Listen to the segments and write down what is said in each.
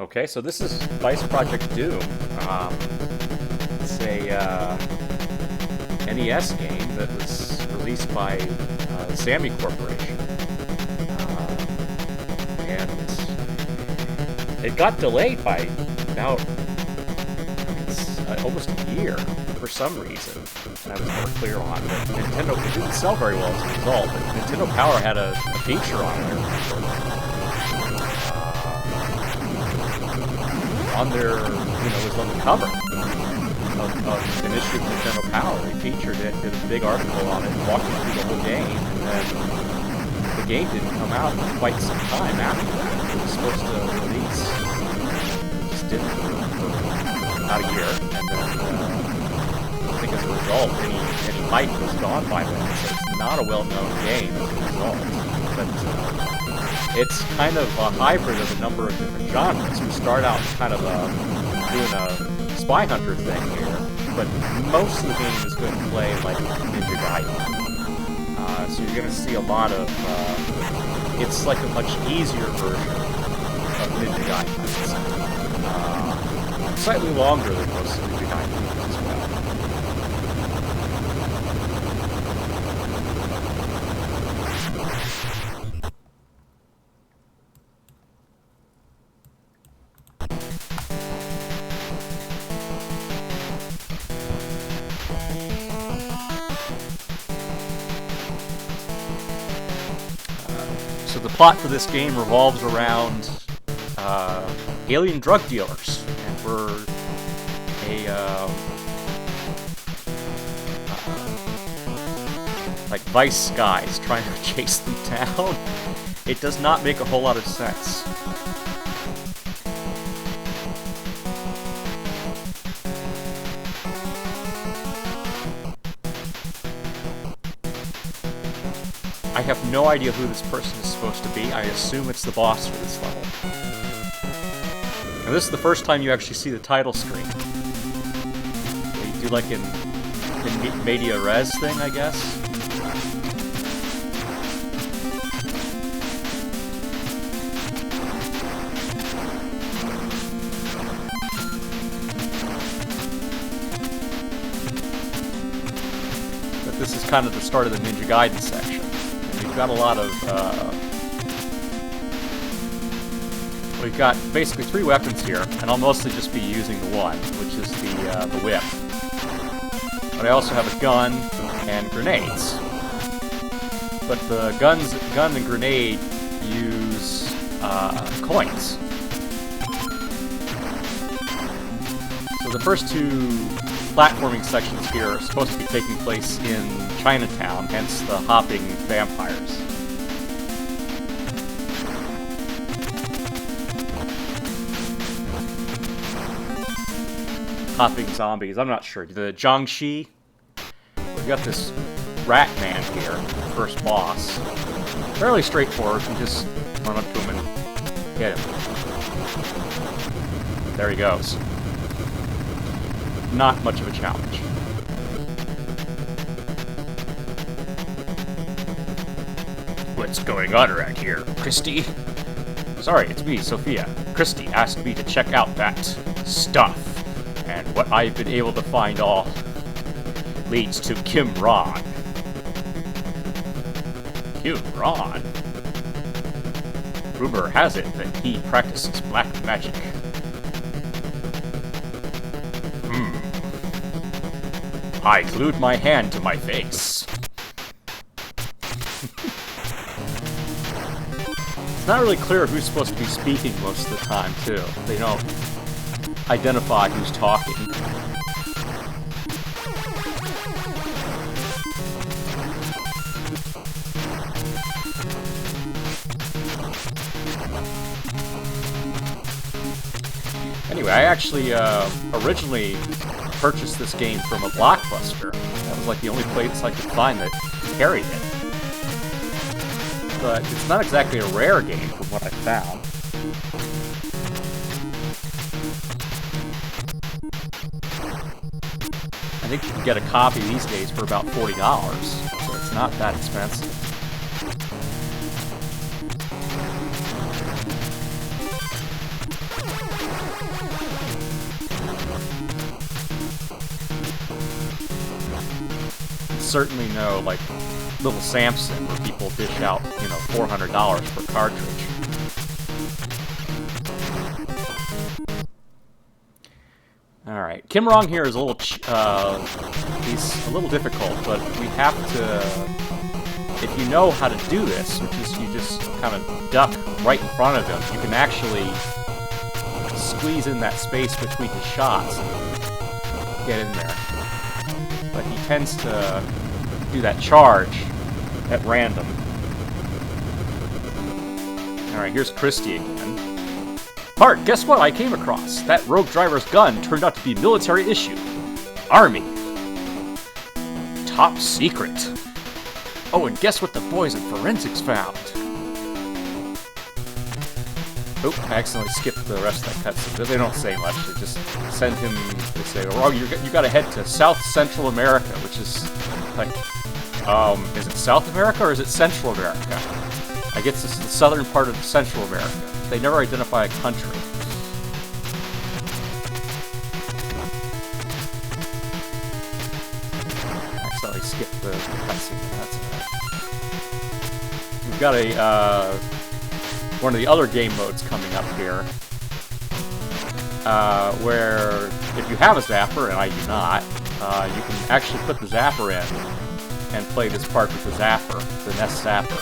Okay, so this is Vice Project Doom. It's a NES game that was released by Sammy Corporation. And it got delayed by about almost a year for some reason. I was more clear on, but Nintendo, it didn't sell very well as a result. But Nintendo Power had a feature on there. On their, it was on the cover of an issue of Nintendo Power. They featured it, did a big article on it, walked you through the whole game, and then the game didn't come out for quite some time after that. It was supposed to release. It just didn't for about a year, and then I think as a result, any hype was gone by then. So it's not a well-known game as a result. But it's kind of a hybrid of a number of different genres. We start out kind of doing a spy hunter thing here, but most of the game is going to play like Ninja Gaiden. So you're going to see a lot of... it's like a much easier version of Ninja Gaiden. Slightly longer than most Ninja Gaiden games as well. So the plot for this game revolves around alien drug dealers, and we're like vice guys trying to chase them down. It does not make a whole lot of sense. I have no idea who this person is supposed to be. I assume it's the boss for this level. And this is the first time you actually see the title screen. You do like in media res thing, I guess. But this is kind of the start of the Ninja Gaiden section. We've got a lot of, we've got basically 3 weapons here, and I'll mostly just be using the one, which is the whip. But I also have a gun and grenades. But the gun and grenade use coins. So the first 2 platforming sections here are supposed to be taking place in Chinatown, hence the hopping vampires. Hopping zombies, I'm not sure. The Jiangxi. We've got this rat man here, first boss. Fairly straightforward, you just run up to him and hit him. There he goes. Not much of a challenge. What's going on around here, Christy? Sorry, it's me, Sophia. Christy asked me to check out that stuff, and what I've been able to find all leads to Kim Ron. Kim Ron? Rumor has it that he practices black magic. I glued my hand to my face. It's not really clear who's supposed to be speaking most of the time, too. They don't identify who's talking. Anyway, I actually originally purchased this game from a Blockbuster. That was like the only place I could find that carried it. But it's not exactly a rare game from what I found. I think you can get a copy these days for about $40, so it's not that expensive. certainly no, like, Little Samson where people dish out, you know, $400 per cartridge. Alright, Kimrong here is a little, he's a little difficult, but we have to, if you know how to do this, which is you just kind of duck right in front of him, you can actually squeeze in that space between his shots and get in there. But he tends to do that charge at random. Alright, here's Christie again. Hart, guess what I came across? That rogue driver's gun turned out to be military issue. Army. Top secret. Oh, and guess what the boys at Forensics found? Oop, I accidentally skipped the rest of that cutscene. They don't say much. They just send him, they say, oh, you gotta head to South Central America, which is, like, is it South America or is it Central America? I guess it's the southern part of Central America. They never identify a country. Accidentally skipped the cutscene. That's it. We've got a, one of the other game modes coming up here, where if you have a zapper, and I do not, you can actually put the zapper in and play this part with the zapper, the Nest zapper.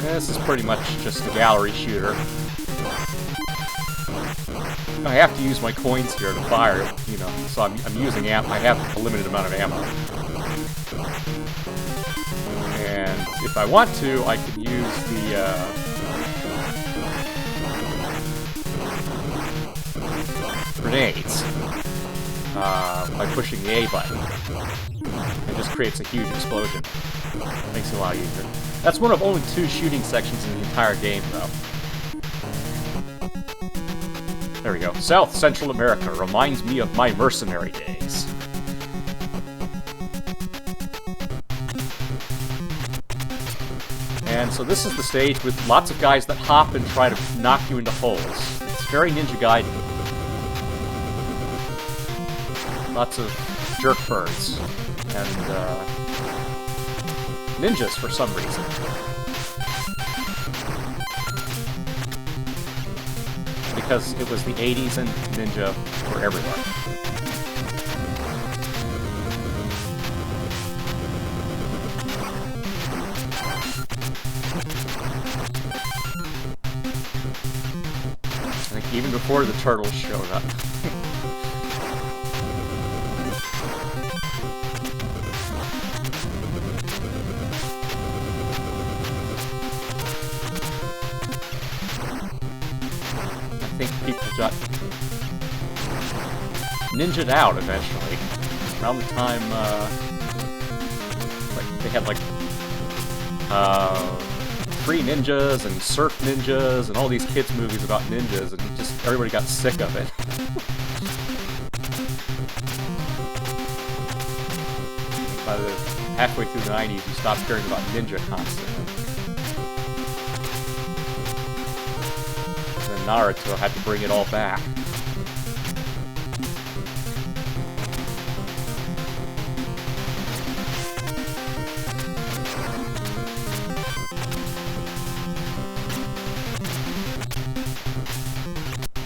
This is pretty much just a gallery shooter. I have to use my coins here to fire, you know, so I'm using ammo. I have a limited amount of ammo. And if I want to, I can use the grenades by pushing the A button. It just creates a huge explosion. Makes it a lot easier. That's one of only 2 shooting sections in the entire game, though. There we go. South Central America reminds me of my mercenary days. And so this is the stage with lots of guys that hop and try to knock you into holes. It's very Ninja Gaiden. Lots of jerk birds. And, ninjas for some reason. Because it was the 80s and ninja were everywhere. I think even before the turtles showed up. I think people got ninja'd out eventually. Around the time, like they had like Free Ninjas and Surf Ninjas and all these kids movies about ninjas, and just everybody got sick of it. By the halfway through the 90s, you stopped hearing about ninja constantly. Naruto had to bring it all back.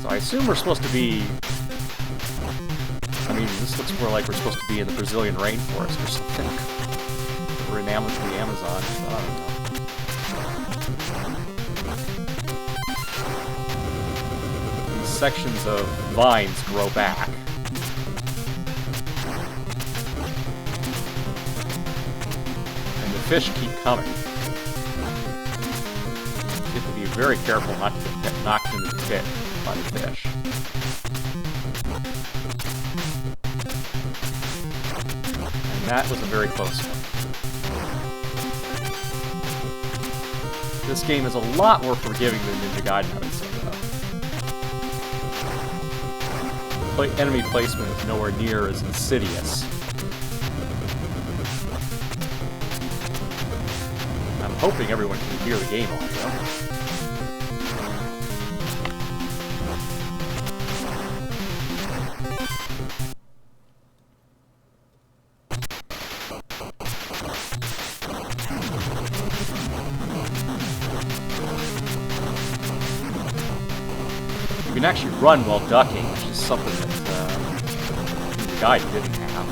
So I assume we're supposed to be... I mean, this looks more like we're supposed to be in the Brazilian rainforest or something. We're enamored with the Amazon. I don't know. Sections of vines grow back. And the fish keep coming. You have to be very careful not to get knocked into the pit by the fish. And that was a very close one. This game is a lot more forgiving than Ninja Gaiden, I would say, though. enemy placement is nowhere near as insidious. I'm hoping everyone can hear the game audio. You can actually run while ducking, which is something that the guide didn't have.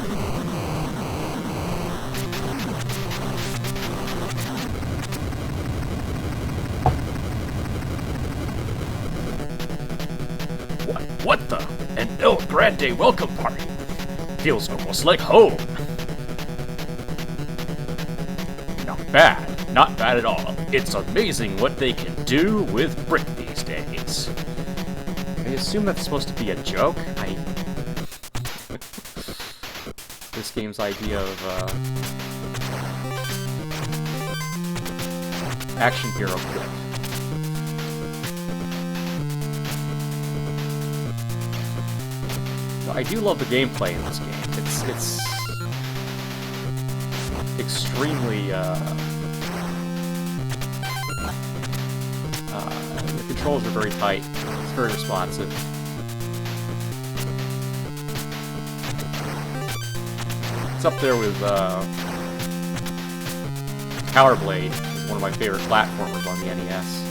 What the? An El Grande welcome party. Feels almost like home. Not bad. Not bad at all. It's amazing what they can do with brick these days. I assume that's supposed to be a joke. This game's idea of action hero clip. I do love the gameplay in this game. It's extremely the controls are very tight. It's very responsive. It's up there with Power Blade, is one of my favorite platformers on the NES.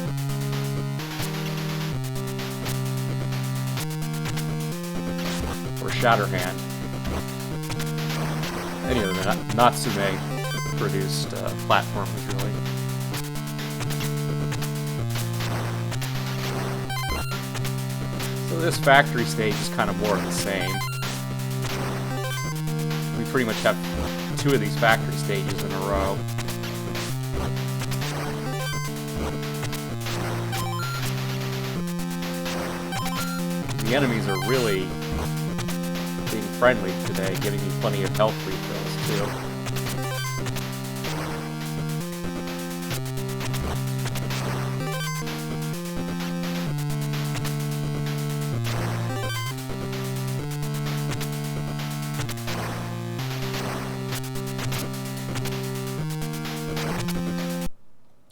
Or Shatterhand. Any of them, Natsume produced platformers, really. So this factory stage is kind of more of the same. We pretty much have 2 of these factory stages in a row. The enemies are really being friendly today, giving me plenty of health refills, too.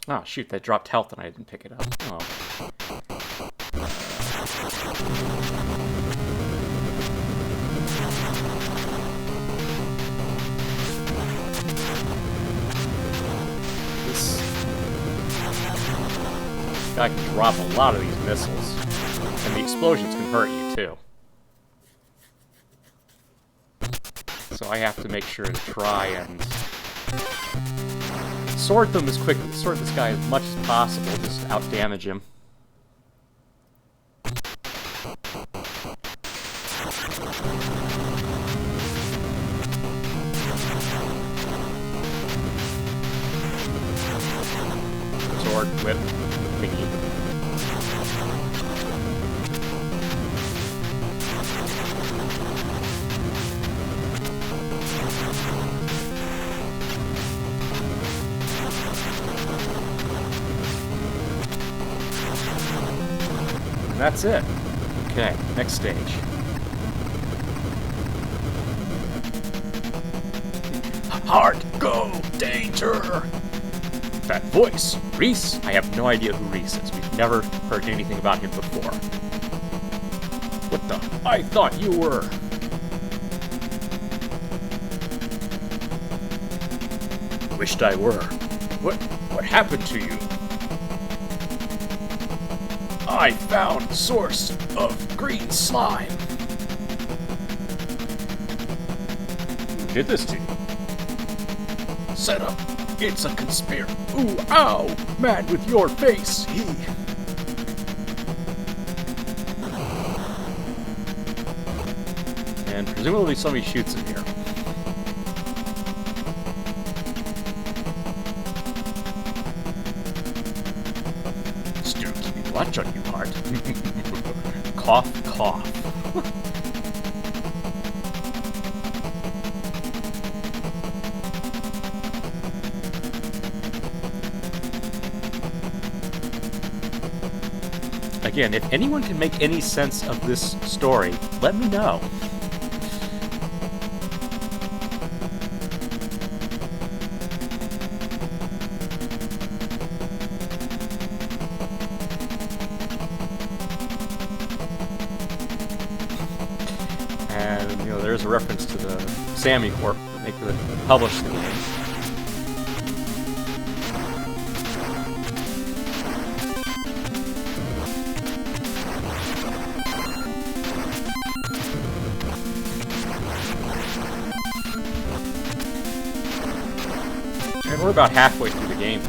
Oh, shoot, that dropped health and I didn't pick it up. Oh. This guy can drop a lot of these missiles, and the explosions can hurt you, too. So I have to make sure to try and sword them as quickly, sword this guy as much as possible, just to outdamage him. Sword, whip, thingy. And that's it. Okay, next stage. Hard go, danger! That voice, Reese? I have no idea who Reese is. We've never heard anything about him before. What the? I thought you were... Wished I were. What happened to you? I found source of green slime. Who did this to you? Set up. It's a conspiracy. Ooh, ow! Man with your face, he... And presumably somebody shoots him here. Still keeping watch on you, Hart. Cough, cough. Again, if anyone can make any sense of this story, let me know. And, you know, there's a reference to the Sammy Corp that published the game. And we're about halfway through the game.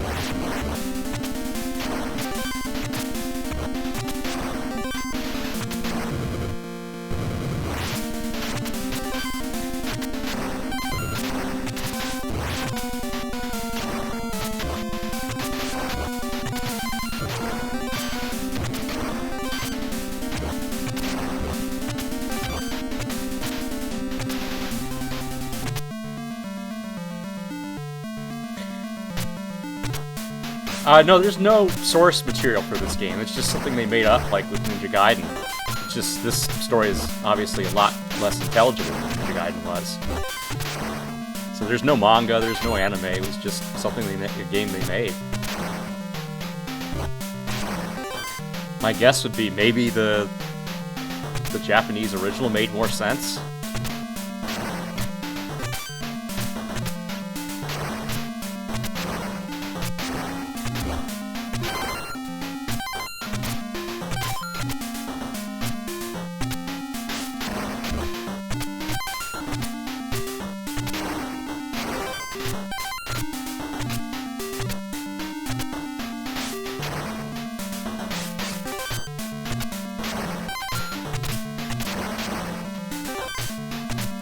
No, there's no source material for this game. It's just something they made up, like with Ninja Gaiden. It's just, this story is obviously a lot less intelligible than Ninja Gaiden was. So there's no manga, there's no anime, it was just something a game they made. My guess would be maybe the Japanese original made more sense.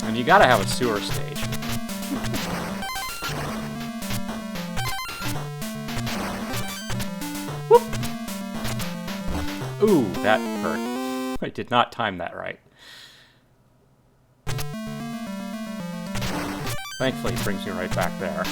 And you gotta have a sewer stage. Whoop! Ooh, that hurt. I did not time that right. Thankfully, it brings me right back there.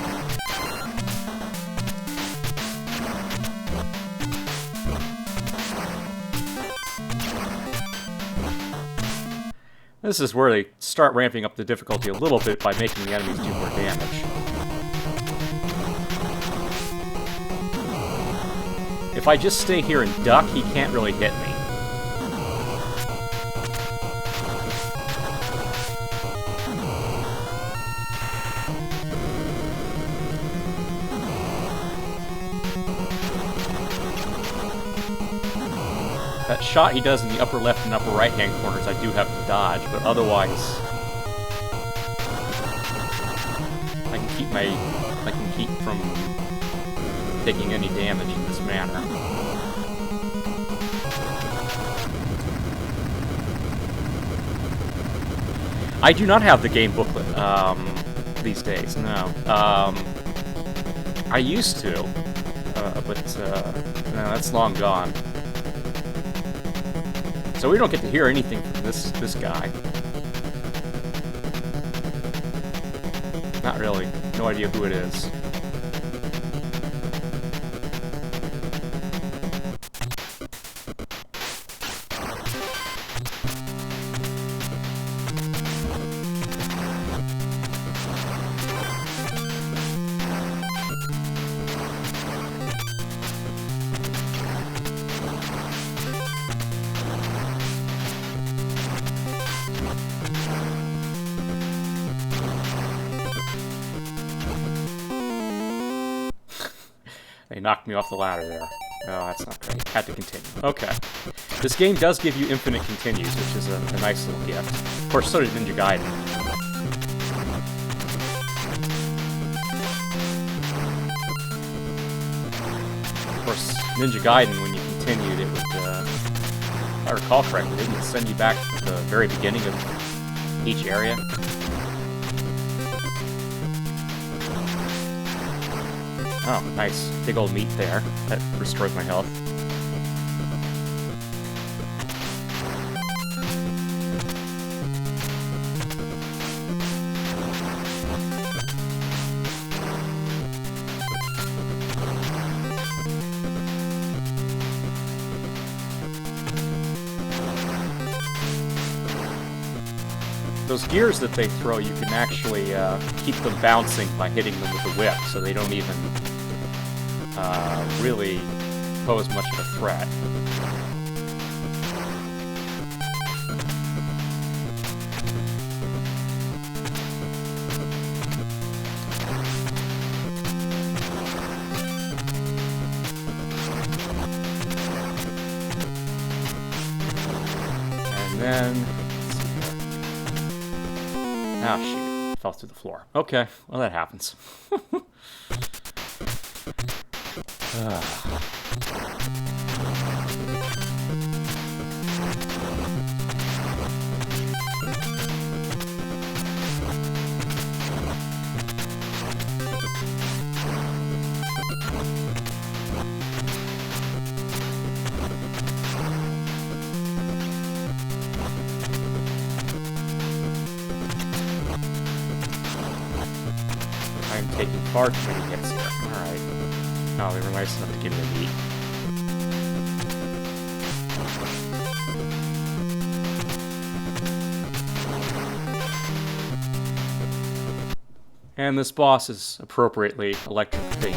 This is where they start ramping up the difficulty a little bit by making the enemies do more damage. If I just stay here and duck, he can't really hit me. That shot he does in the upper left and upper right hand corners I do have to dodge, but otherwise I can keep from taking any damage in this manner. I do not have the game booklet these days, no. I used to, but no, that's long gone. So we don't get to hear anything from this guy. Not really. No idea who it is. They knocked me off the ladder there. Oh, that's not great. Had to continue. Okay. This game does give you infinite continues, which is a nice little gift. Of course, so did Ninja Gaiden. Of course, Ninja Gaiden, when you continued, it would, if I recall correctly, it would send you back to the very beginning of each area. Oh, nice. Big old meat there. That restores my health. those gears that they throw, you can actually keep them bouncing by hitting them with the whip, so they don't even really pose much of a threat. And then... Ah, shoot. Fell through the floor. Okay, well that happens. I'm taking far too many hits here. Alright. Oh, they were nice enough to give me a beat. And this boss is appropriately electric themed.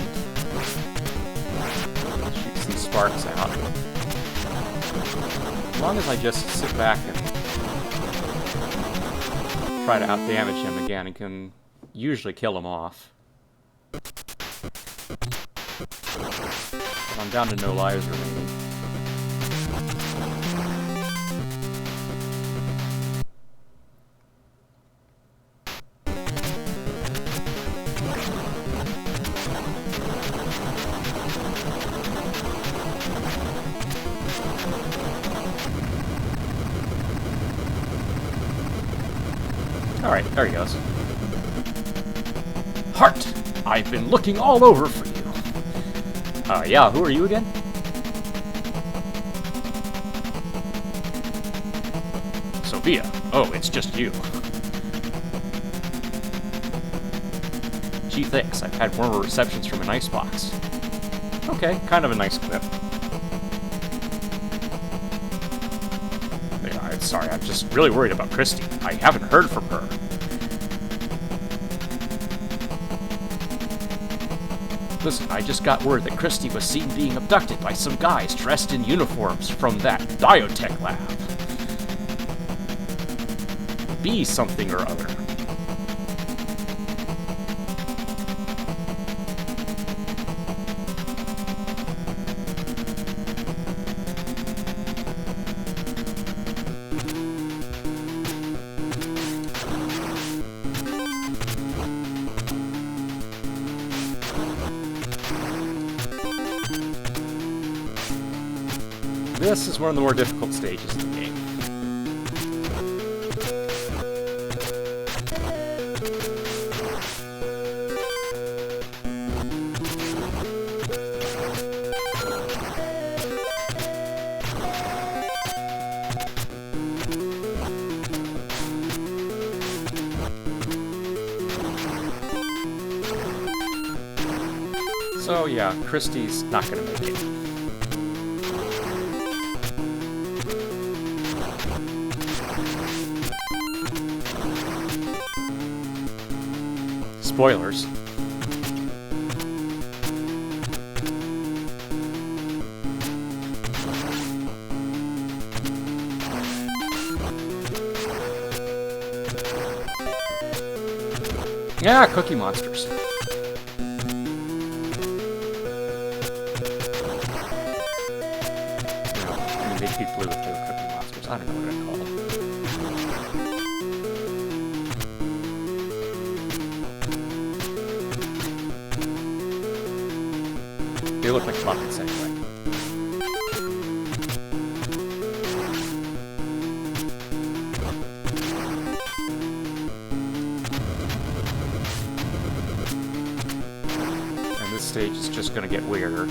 Shoot some sparks out. As long as I just sit back and try to outdamage him again, and can usually kill him off. But I'm down to no lives remaining. Alright, there he goes. Heart! I've been looking all over for you. Yeah, who are you again? Sophia. Oh, it's just you. Gee, thanks. I've had warmer receptions from an icebox. Okay, kind of a nice clip. Yeah, I'm sorry, I'm just really worried about Christy. I haven't heard from her. Listen, I just got word that Christy was seen being abducted by some guys dressed in uniforms from that biotech lab. Be something or other. This is one of the more difficult stages of the game. So yeah, Christy's not gonna make it. Spoilers. Yeah, Cookie Monsters. They keep blue if they were Cookie Monsters. I don't know what I'd call them. They look like Muppets anyway. And this stage is just gonna get weirder.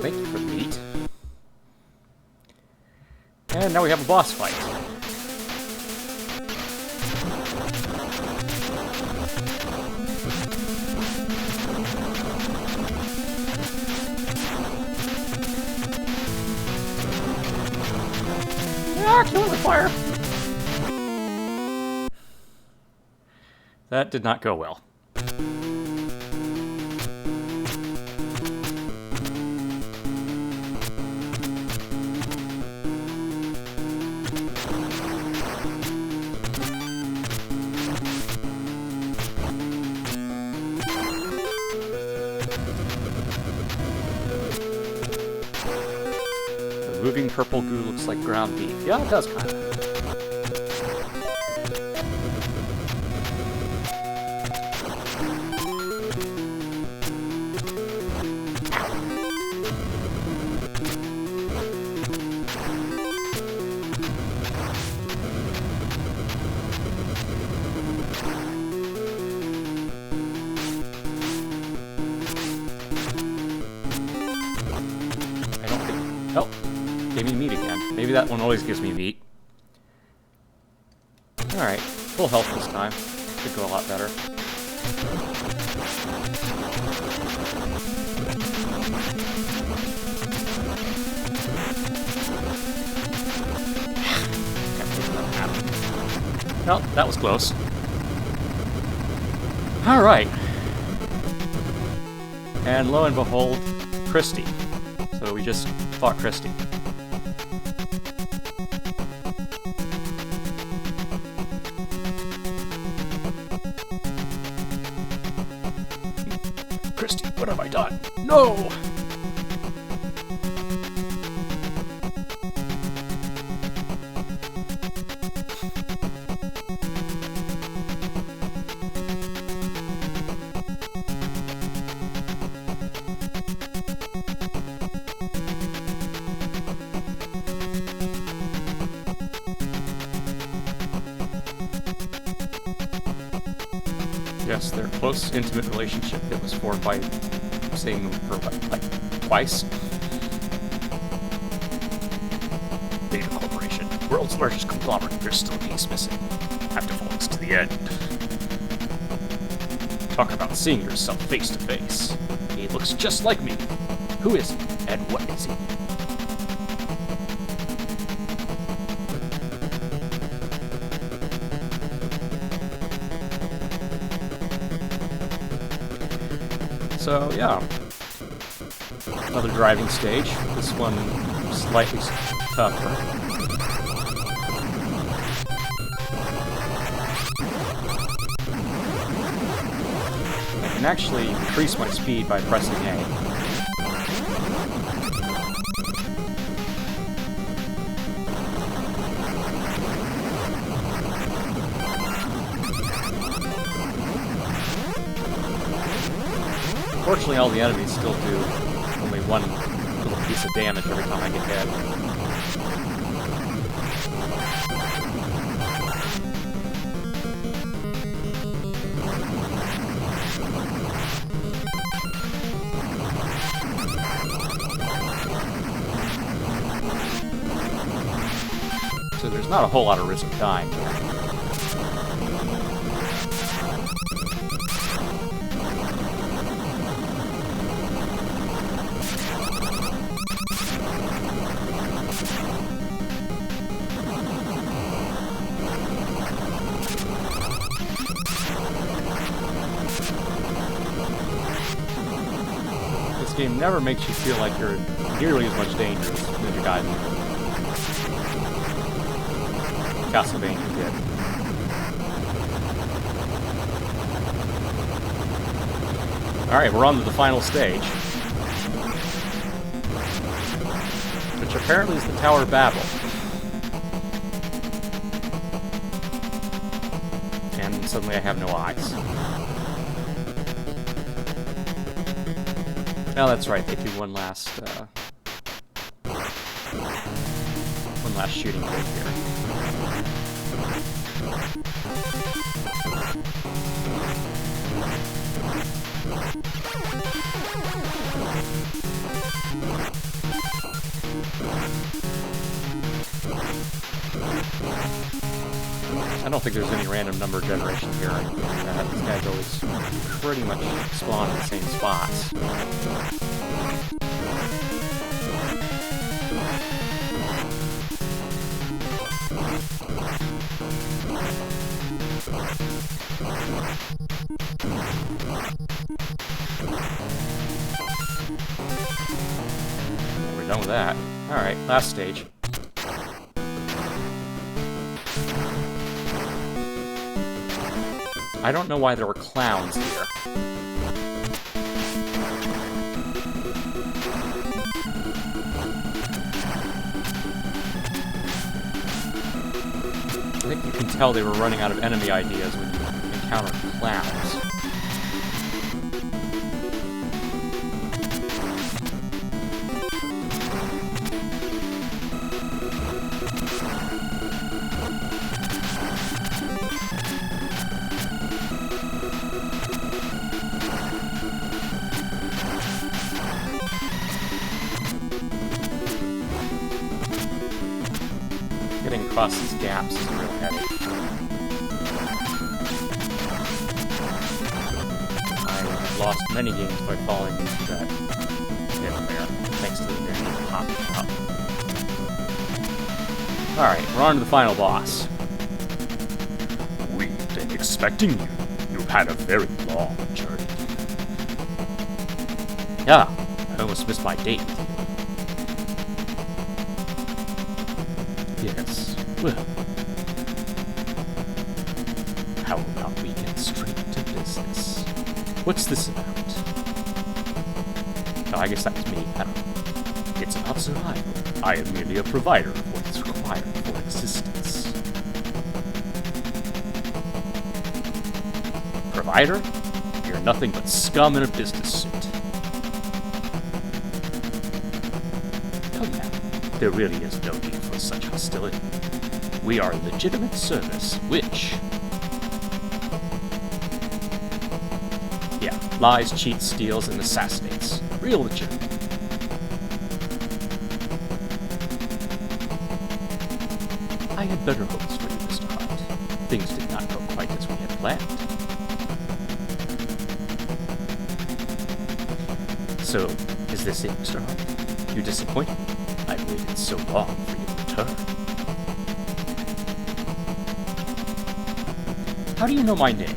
Thank you for the meat. And now we have a boss fight. Ah, kill him with fire! That did not go well. The moving purple goo looks like ground beef. Yeah, it does kind of. Oh, gave me meat again. Maybe that one always gives me meat. Alright, full health this time. Could go a lot better. Well, that was close. Alright. And lo and behold, Christy. So we just fought Christy. Christy, what have I done? No! Yes, their close, intimate relationship that was formed by saying her, like, twice. Data Corporation, world's largest conglomerate. There's still a piece missing. Have to follow us to the end. Talk about seeing yourself face to face. He looks just like me. Who is he, and what is he? So, yeah. Another driving stage. This one slightly tougher. I can actually increase my speed by pressing A. Fortunately, all the enemies still do only one little piece of damage every time I get hit. So there's not a whole lot of risk of dying here. This game never makes you feel like you're nearly as much danger as Ninja Gaiden. Castlevania did. Alright, we're on to the final stage. Which apparently is the Tower of Babel. And suddenly I have no eyes. Oh, that's right, they do one last shooting break here. I don't think there's any random number generation here. These guys always pretty much spawn in the same spots. We're done with that. Alright, last stage. I don't know why there were clowns here. I think you can tell they were running out of enemy ideas when you encounter clowns. Getting across these gaps is real heavy. I've lost many games by falling into that pit there, thanks to the very popping up. Alright, we're on to the final boss. We've been expecting you. You've had a very long journey. Yeah, I almost missed my date. Yes, well. How about we get straight to business? What's this about? Oh, I guess that's me. I don't know. It's about survival. I am merely a provider of what is required for existence. Provider? You're nothing but scum in a business suit. Oh yeah, there really is no need for such hostility. We are a legitimate service, which... Yeah, lies, cheats, steals, and assassinates. Real legitimate. I had better hopes for you, Mr. Hart. Things did not go quite as we had planned. So, is this it, Mr. Hart? You're disappointed? I've waited so long for you to return. How do you know my name?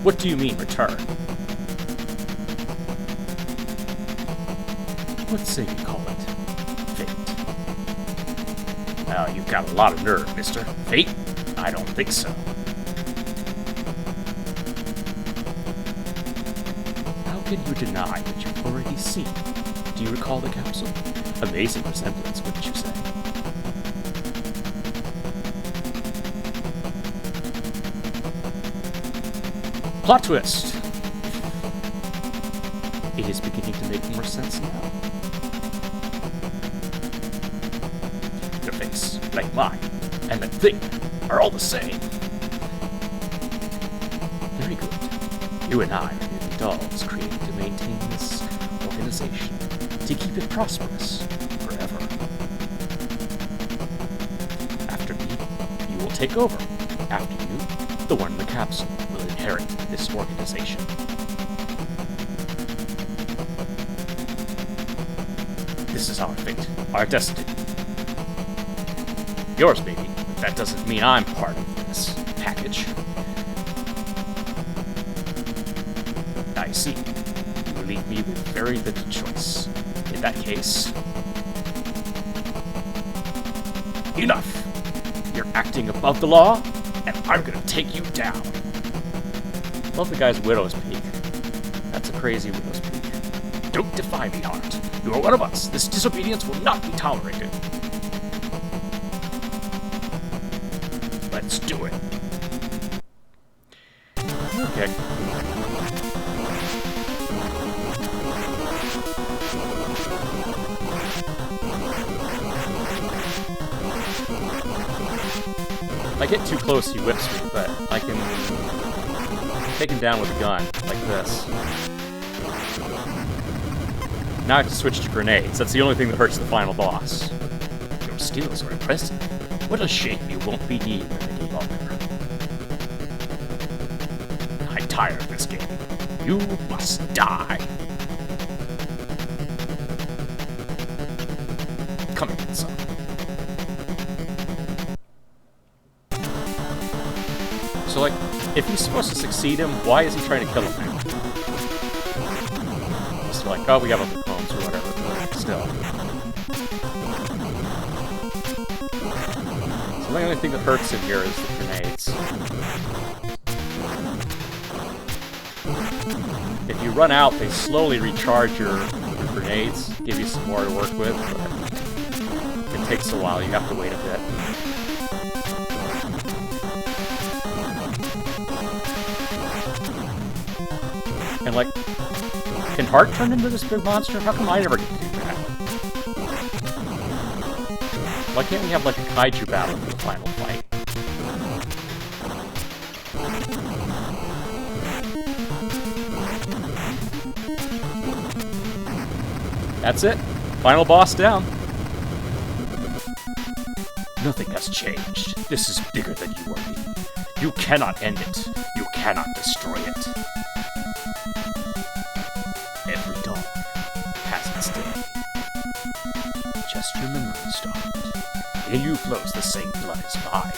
What do you mean, return? Let's say we call it fate. Now, you've got a lot of nerve, mister. Fate? I don't think so. How can you deny what you've already seen? Do you recall the capsule? Amazing resemblance, wouldn't you say? Plot twist! It is beginning to make more sense now. Your face, like mine, and the thing are all the same. Very good. You and I are merely dolls created to maintain this organization, to keep it prosperous forever. After me, you will take over. After you, the one in the capsule will inherit this organization. This is our fate, our destiny. Yours, maybe, but that doesn't mean I'm part of this package. I see. You leave me with very little choice. In that case... Enough! You're acting above the law, and I'm gonna take you down. Love the guy's widow's peak. That's a crazy widow's peak. Don't defy me, Hart. You are one of us. This disobedience will not be tolerated. Let's do it. Okay. If I get too close, he whips me, but I can take him down with a gun, like this. Now I have to switch to grenades. That's the only thing that hurts the final boss. Your skills are impressive. What a shame you won't be needed any longer. I'm tired of this game. You must die. Come in, son. So, like, if he's supposed to succeed him, why is he trying to kill him now? Just like, oh, we have other clones or whatever, but still. So the only thing that hurts him here is the grenades. If you run out, they slowly recharge your grenades, give you some more to work with, but it takes a while, you have to wait a bit. And like, can Heart turn into this big monster? How come I never get to do that? Why can't we have like a kaiju battle for the final fight? That's it. Final boss down. Nothing has changed. This is bigger than you or me. You cannot end it. You cannot destroy it. Every dog has its day. Just remember, Star. In you flows the same blood as mine.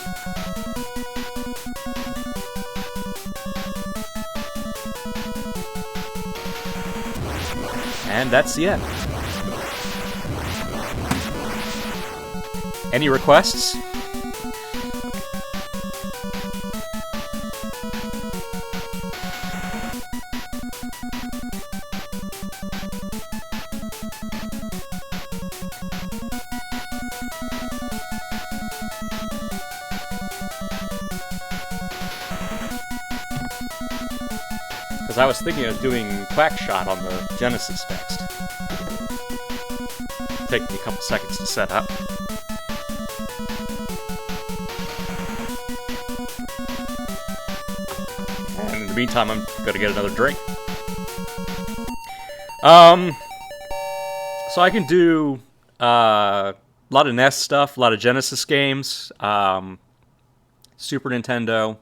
And that's the end. Any requests? Because I was thinking of doing Quackshot on the Genesis next. Take me a couple seconds to set up. And in the meantime, I'm gonna get another drink. So I can do a lot of NES stuff, a lot of Genesis games, Super Nintendo,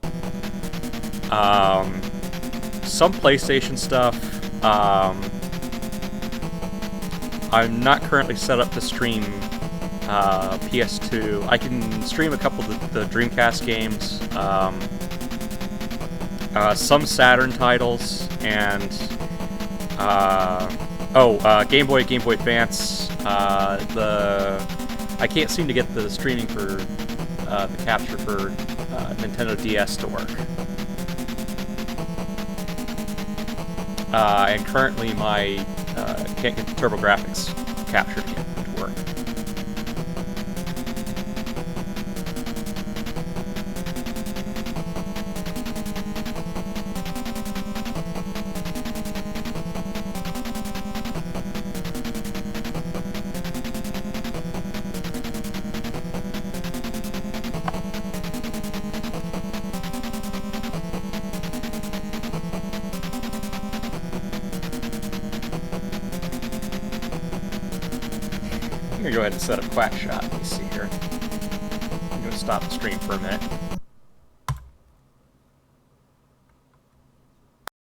some PlayStation stuff. I'm not currently set up to stream PS2. I can stream a couple of the Dreamcast games, some Saturn titles, and Game Boy Advance. I can't seem to get the streaming for the capture for Nintendo DS to work. And currently my can't get the TurboGrafx capture to work. I'm gonna go ahead and set up Quackshot. Let me see here. I'm gonna stop the stream for a minute.